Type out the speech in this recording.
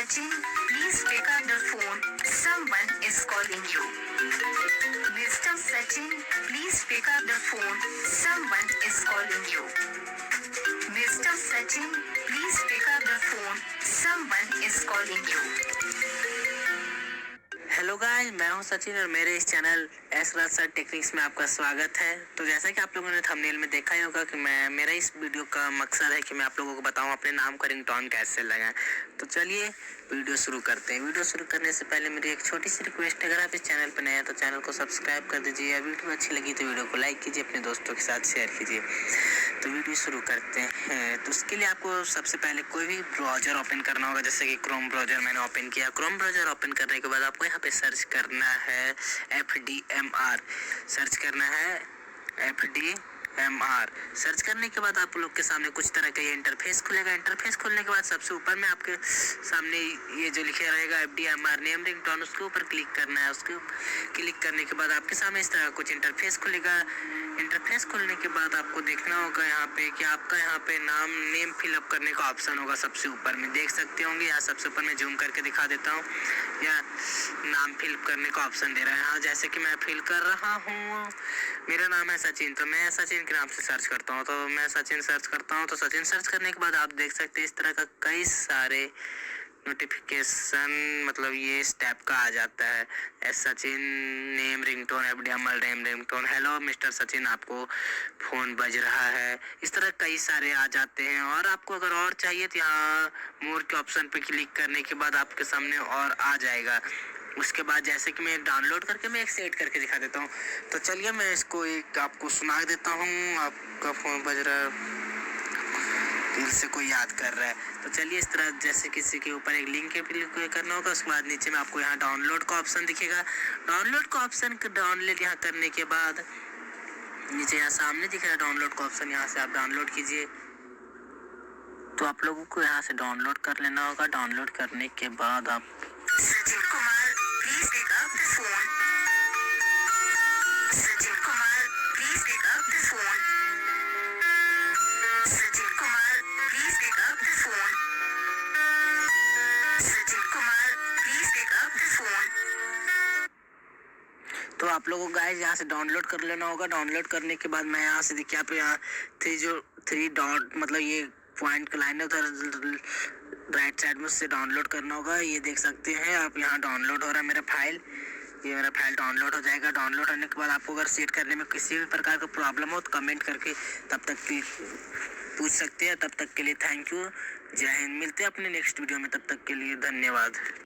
Sachin, please pick up the phone. Someone is calling you. Mr. Sachin, please pick up the phone. Someone is calling you. Mr. Sachin, please pick up the phone. Someone is calling you. Hello guys, मैं हूं सचिन और मेरे इस channel S राज sir techniques में आपका स्वागत है। तो जैसा कि आप लोगों ने थंबनेल में देखा ही होगा कि मेरा इस वीडियो का मकसद है कि मैं आप लोगों को बताऊं अपने नाम का रिंगटोन कैसे लगाएं। तो चलिए वीडियो शुरू करते हैं। वीडियो शुरू करने से पहले मेरी एक छोटी सी रिक्वेस्ट है, अगर आप इस चैनल पर नए हैं तो चैनल को सब्सक्राइब कर दीजिए। या वीडियो अच्छी लगी तो वीडियो को लाइक कीजिए, अपने दोस्तों के साथ शेयर कीजिए। तो वीडियो शुरू करते हैं। तो उसके लिए आपको सबसे पहले कोई भी ब्राउज़र ओपन करना होगा, जैसे कि क्रोम ब्राउज़र मैंने ओपन किया। क्रोम ब्राउज़र ओपन करने के बाद आपको यहाँ पे सर्च करना है FDMR। सर्च करना है FDMR। सर्च करने के बाद आप लोग के सामने कुछ तरह का ये इंटरफेस खुलेगा। इंटरफेस खुलने के बाद सबसे ऊपर में आपके सामने ये जो लिखा रहेगा FDMR नेम रिंगटोन, उसके ऊपर क्लिक करना है। उसके क्लिक करने के बाद आपके सामने इस तरह कुछ इंटरफेस खुलेगा। इंटरफेस खुलने के बाद आपको देखना होगा यहाँ पे कि आपका यहाँ पे नेम फिलअप करने का ऑप्शन होगा। सबसे ऊपर में देख सकते होंगे, यहाँ सबसे ऊपर में जूम करके दिखा देता हूँ। या नाम फिल करने का ऑप्शन दे रहा है। यहाँ जैसे कि मैं फिल कर रहा हूँ, मेरा नाम है सचिन, तो मैं सचिन के नाम से सर्च करता हूँ। तो मैं सचिन सर्च करता हूँ। तो सचिन सर्च करने के बाद आप देख सकते हैं इस तरह का कई सारे नोटिफिकेशन, मतलब ये इस टाइप का आ जाता है। S Sachin name ringtone FDMR name ringtone, hello mister Sachin, आपको फ़ोन बज रहा है। इस तरह कई सारे आ जाते हैं। और आपको अगर और चाहिए तो यहाँ मोर के ऑप्शन पे क्लिक करने के बाद आपके सामने और आ जाएगा। उसके बाद जैसे कि मैं डाउनलोड करके मैं एक सेट करके दिखा देता हूँ। तो चलिए मैं इसको एक आपको सुना देता हूँ। आपका फ़ोन बज रहा है, दिल से कोई याद कर रहा है। तो चलिए इस तरह जैसे किसी के ऊपर एक लिंक क्लिक करना होगा। उसके बाद नीचे में आपको यहाँ डाउनलोड का ऑप्शन दिखेगा। डाउनलोड का ऑप्शन डाउनलोड यहाँ करने के बाद नीचे यहाँ सामने दिख रहा है डाउनलोड का ऑप्शन, यहाँ से आप डाउनलोड कीजिए। तो आप लोगों को यहाँ से डाउनलोड कर लेना होगा। डाउनलोड करने के बाद आप Sachin Kumar, please pick up the phone. Sachin Kumar, please pick up the phone. Sachin Kumar, please pick up the phone. Sachin Kumar, please pick up the phone. तो आप लोगों को गाइस यहाँ से डाउनलोड कर लेना होगा। डाउनलोड करने के बाद मैं यहाँ से देखिए आप यहाँ थ्री डॉट मतलब ये पॉइंट का लाइन है, उधर राइट साइड में उससे डाउनलोड करना होगा। ये देख सकते हैं आप, यहाँ डाउनलोड हो रहा है मेरा फाइल। ये मेरा फाइल डाउनलोड हो जाएगा। डाउनलोड होने के बाद आपको अगर सेट करने में किसी भी प्रकार का प्रॉब्लम हो तो कमेंट करके तब तक पूछ सकते हैं। तब तक के लिए थैंक यू, जय हिंद। मिलते हैं अपने नेक्स्ट वीडियो में, तब तक के लिए धन्यवाद।